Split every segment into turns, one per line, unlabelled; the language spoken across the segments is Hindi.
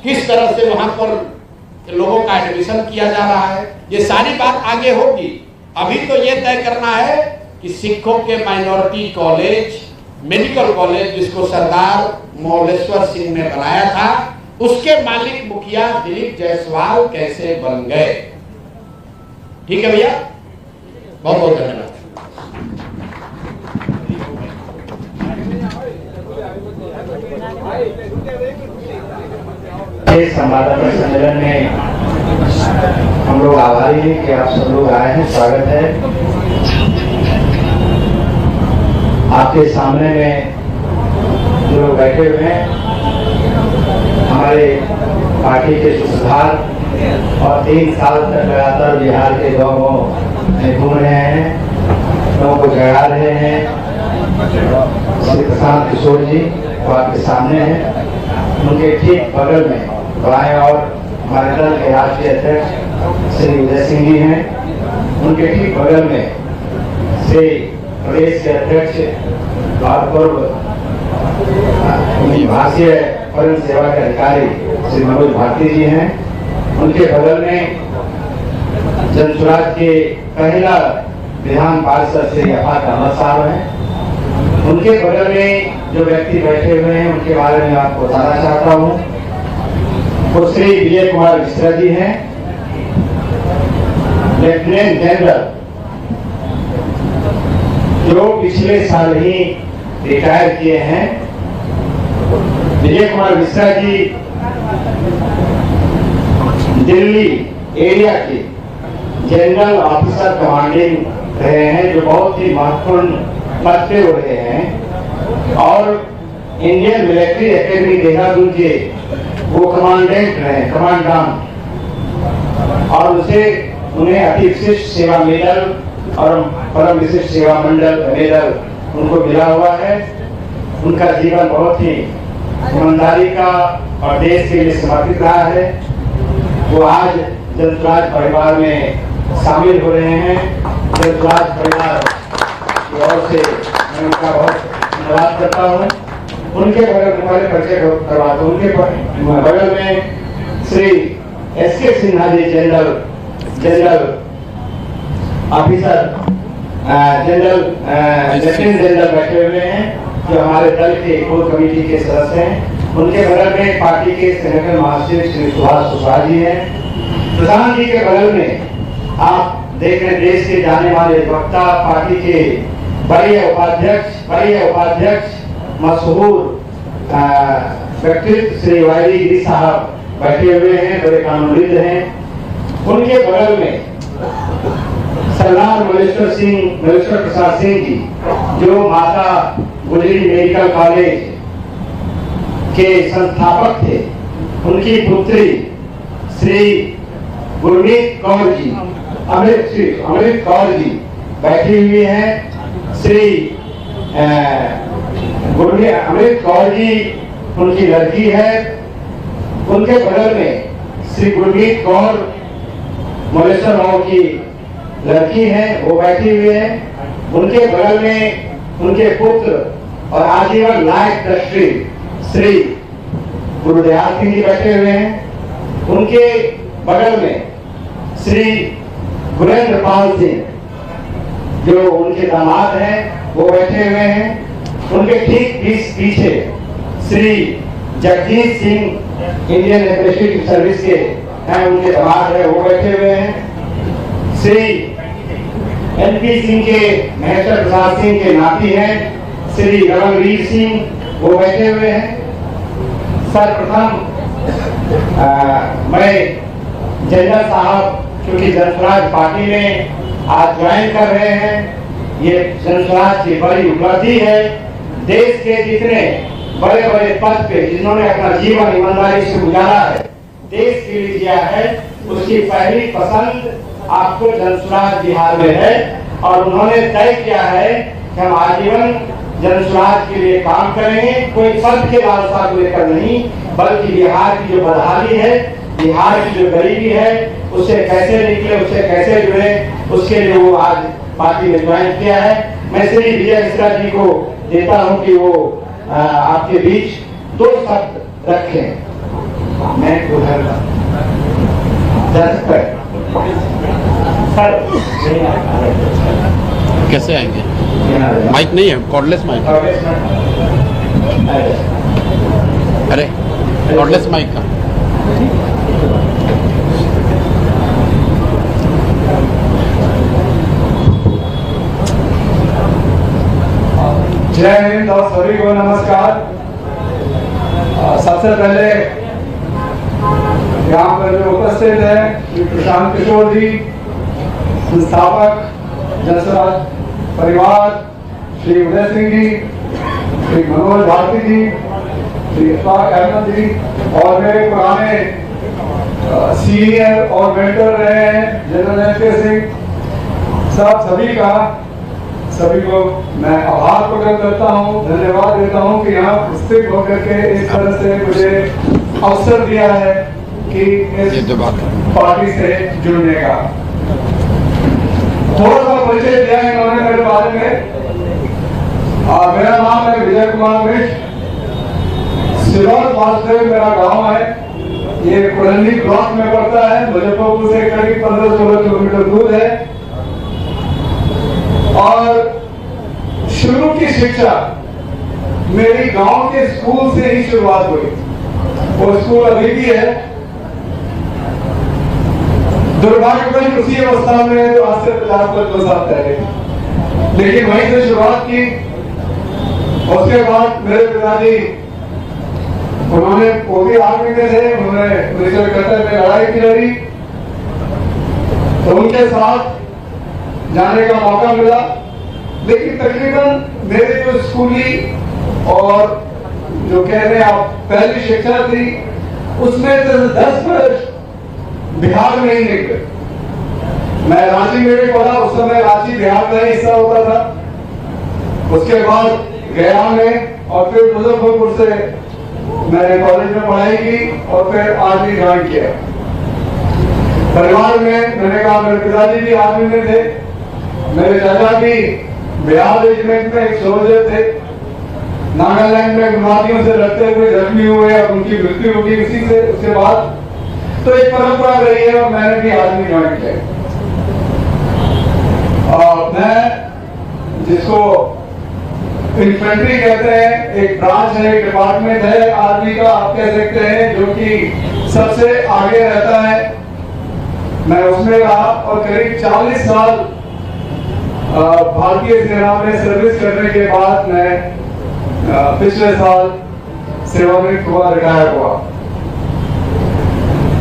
किस तरह से वहां पर लोगों का एडमिशन किया जा रहा है, ये सारी बात आगे होगी। अभी तो ये तय करना है कि सिखों के माइनॉरिटी कॉलेज, मेडिकल कॉलेज जिसको सरदार मौलेश्वर सिंह ने बनाया था, उसके मालिक मुखिया दिलीप जायसवाल कैसे बन गए। ठीक है भैया, बहुत बहुत धन्यवाद।
संवाददाता सम्मेलन में हम लोग आभारी हैं कि आप सब लोग आए हैं। स्वागत है। आपके सामने में जो लोग बैठे हुए हैं हमारे पार्टी के सुधार और 3 साल तक लगातार बिहार के गाँवों में घूम रहे हैं, लोगों को जगा रहे हैं। श्री प्रशांत किशोर जी वो आपके सामने हैं। उनके ठीक बगल में बाएं और हमारे दल के राष्ट्रीय अध्यक्ष श्री उदय सिंह जी हैं। उनके ठीक बगल में श्री प्रदेश के अध्यक्ष और पूर्व भारतीय फौरन सेवा के अधिकारी श्री मनोज भारती जी हैं। उनके बगल में जनसुराज के पहला विधान पार्षद श्री अफाक अहमद साहब हैं। उनके बगल में जो व्यक्ति बैठे हुए हैं उनके बारे में आपको बताना चाहता हूँ। वो श्री विजय कुमार मिश्रा जी हैं, लेफ्टिनेंट जनरल, जो पिछले साल ही रिटायर किए हैं। विजय कुमार मिश्रा जी दिल्ली एरिया के जनरल ऑफिसर कमांडिंग रहे हैं, जो बहुत ही महत्वपूर्ण पद पे हो रहे हैं। और इंडियन मिलिट्री एकेडमी देहरादून के वो कमांडेंट रहे, कमांडेंट, और उन्हें अति विशिष्ट सेवा मेडल और परम विशिष्ट सेवा मंडल मेडल उनको मिला हुआ है। उनका जीवन बहुत ही ईमानदारी का और देश के लिए समर्पित रहा है। वो आज जनसुराज परिवार में शामिल हो रहे हैं। जनसुराज परिवार की ओर से मैं उनका बहुत धन्यवाद करता हूँ। उनके बगल हमारे परिचय करवाता हूँ। उनके बगल में Shri SK. Sinha ji general officer, lieutenant general बैठे हुए हैं, जो हमारे दल के कोर कमेटी के सदस्य हैं। उनके बगल में पार्टी के संगठन महासचिव श्री सुभाष कुशवाहा जी हैं। प्रधान जी के बगल में आप देख रहे देश के जाने वाले वक्ता, पार्टी के बड़े उपाध्यक्ष मशहूर व्यक्तित्व श्री वायरी गिरी साहब बैठे हुए हैं, बड़े कानूनविद हैं। उनके बगल में सरदार मौलेश्वर प्रसाद सिंह जी, जो माता गुजरी मेडिकल कॉलेज के संस्थापक थे, उनकी पुत्री श्री गुरमीत कौर जी, अमृत कौर जी बैठी हुई हैं। श्री अमृत कौर जी उनकी लड़की है। उनके बगल में श्री गुरमीत कौर मौलेश्वर राव की लड़की है, वो बैठी हुई है। उनके बगल में उनके पुत्र और आजीवन लायक ट्रस्टी श्री गुरुदयाल सिंह जी बैठे हुए हैं। उनके बगल में श्री गुरेंद्र पाल सिंह, जो उनके दामाद हैं, वो बैठे हुए हैं। उनके ठीक पीछे Shri Jagjit Singh Indian administrative service के हैं, उनके दामाद है, वो बैठे हुए हैं। श्री एनपी सिंह के महेश्वर प्रसाद सिंह के नाती हैं श्री रमनवीर सिंह, वो बैठे हुए हैं। सर्वप्रथम मैं जनरल साहब, क्योंकि जनसुराज पार्टी में आज ज्वाइन कर रहे हैं, ये जनसुराज की बड़ी उपलब्धि है। देश के जितने बड़े बड़े पद पे जिन्होंने अपना जीवन ईमानदारी से गुजारा है, देश के लिए दिया है, उसकी पहली पसंद आपको जनसुराज बिहार में है। और उन्होंने तय किया है कि हम आजीवन जनसुराज के लिए काम करेंगे, कोई पद के लालसा को लेकर नहीं, बल्कि बिहार की जो बदहाली है, बिहार की जो गरीबी है, उससे कैसे निकले, उससे कैसे जुड़े, उसके लिए वो आज पार्टी में ज्वाइन किया है। मैं श्री विजय मिश्रा जी को देता हूं कि वो आपके बीच 2 शब्द रखें। मैं उधर था। सर
कैसे आएंगे? माइक नहीं है, कॉर्डलेस माइक। अरे कॉर्डलेस माइक का
जय हिंद और सभी को नमस्कार। सबसे पहले यहाँ पर जो उपस्थित है श्री प्रशांत किशोर जी, संस्थापक जनसराज परिवार, श्री उदय सिंह जी, श्री मनोज भारती जी, श्री इशफाक अहमद जी और मेरे पुराने सीनियर और मेंटर रहे हैं जनरल एस.के. सिंह, सभी का सभी को मैं आभार प्रकट करता हूँ, धन्यवाद देता हूँ कि यहाँ उपस्थित होकर के इस तरह से मुझे अवसर दिया है कि इस पार्टी से जुड़ने का। थोड़ा सा परिचय दिया इन्होंने मेरे बारे में। मेरा नाम है विजय कुमार मिश्र। सिलौर वासुदेव मेरा गांव है, ये कुरंडी ब्लॉक में पड़ता है, मुजफ्फरपुर से करीब 15-16 किलोमीटर दूर है। और शुरू की शिक्षा मेरी गांव के स्कूल से ही शुरुआत हुई। वो स्कूल अभी भी है, दुर्भाग्यवश उसी अवस्था में जो आज से 50-55 साल पहले, लेकिन वहीं से शुरुआत की। उसके बाद मेरे पिताजी, उन्होंने वो भी आर्मी में थे, उन्होंने 1971 में लड़ाई भी लड़ी, तो उनके साथ जाने का मौका मिला। लेकिन तकरीबन मेरे जो स्कूली और जो कह रहे हैं आप पहली शिक्षा थी, उसमें से 10 वर्ष बिहार में ही निकले। मैं रांची में भी पढ़ा, उस समय रांची बिहार का हिस्सा होता था। उसके बाद गया में और फिर मुजफ्फरपुर से मैंने कॉलेज में पढ़ाई की और फिर आर्मी ज्वाइन किया। परिवार में मैंने कहा मेरे पिताजी भी आर्मी में थे, मेरे चाचा भी बिहार रेजिमेंट में एक सोल्जर थे, नागालैंड में बीमारियों से लड़ते हुए जख्मी हुए और उनकी मृत्यु होगी उसी से। उसके बाद तो एक परंपरा रही है और मैंने भी आर्मी ज्वाइन किया। मैं जिसको इन्फेंट्री कहते हैं, एक ब्रांच है, एक डिपार्टमेंट है आर्मी का, आप कह सकते हैं, जो कि सबसे आगे रहता है। मैं उसमें रहा और करीब 40 साल भारतीय सेना में सर्विस करने के बाद मैं पिछले साल सेवानिवृत्त हुआ, रिटायर हुआ।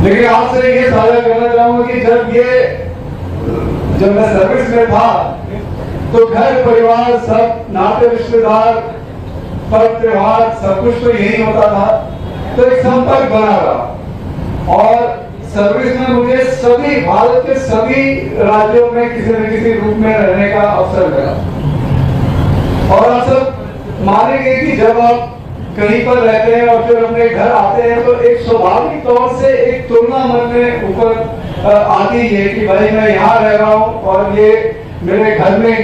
लेकिन आपसे ये साझा करना चाहूंगा कि जब मैं सर्विस में था तो घर परिवार सब नाते रिश्तेदार पर्व त्योहार सब कुछ तो यही होता था, तो एक संपर्क बना रहा। और सर्विस में मुझे सभी भारत के सभी राज्यों में किसी न किसी रूप में रहने का अवसर मिला। और आप सब मानेंगे कि जब आप कहीं पर रहते हैं और फिर अपने घर आते हैं तो एक स्वाभाविक तौर से एक तुलना मन में ऊपर आती है कि भाई मैं यहाँ रह रहा हूँ और ये मेरे घर में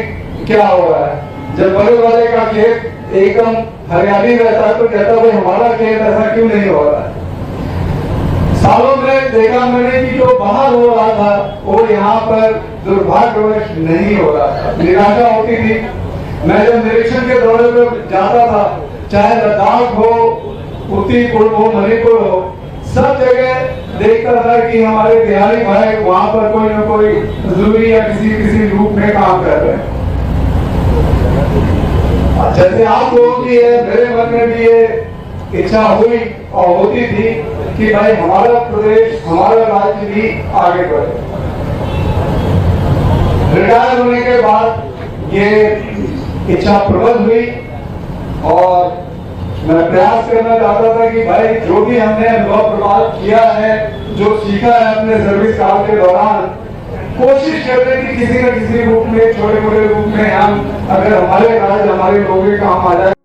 क्या हो रहा है। जब बगल वाले का खेत एकदम हरियाली रहता है तो कहता है भाई हमारा खेत ऐसा क्यों नहीं हो रहा है। सालों में देखा मैंने कि जो बाहर हो रहा था वो यहाँ पर दुर्भाग्यवश नहीं हो रहा था, निराशा होती थी। मैं जब निरीक्षण के दौरे पर जाता था, चाहे लद्दाख हो, उटी पूर्व हो, मणिपुर हो, सब जगह देखता था कि हमारे बिहारी भाई वहां पर कोई न कोई मजदूरी या किसी रूप में काम कर रहे हैं। जैसे आप लोगों की है, मेरे मन में भी ये इच्छा हुई और होती थी कि भाई हमारा प्रदेश, हमारा राज्य भी आगे बढ़े। रिटायर होने के बाद ये इच्छा प्रबल हुई और मैं प्रयास करना चाहता था कि भाई जो भी हमने अनुभव प्राप्त किया है, जो सीखा है अपने सर्विस काल के दौरान, कोशिश करते कि किसी न किसी रूप में, छोटे मोटे रूप में हम अगर हमारे राज्य, हमारे लोगों के काम आ जाए।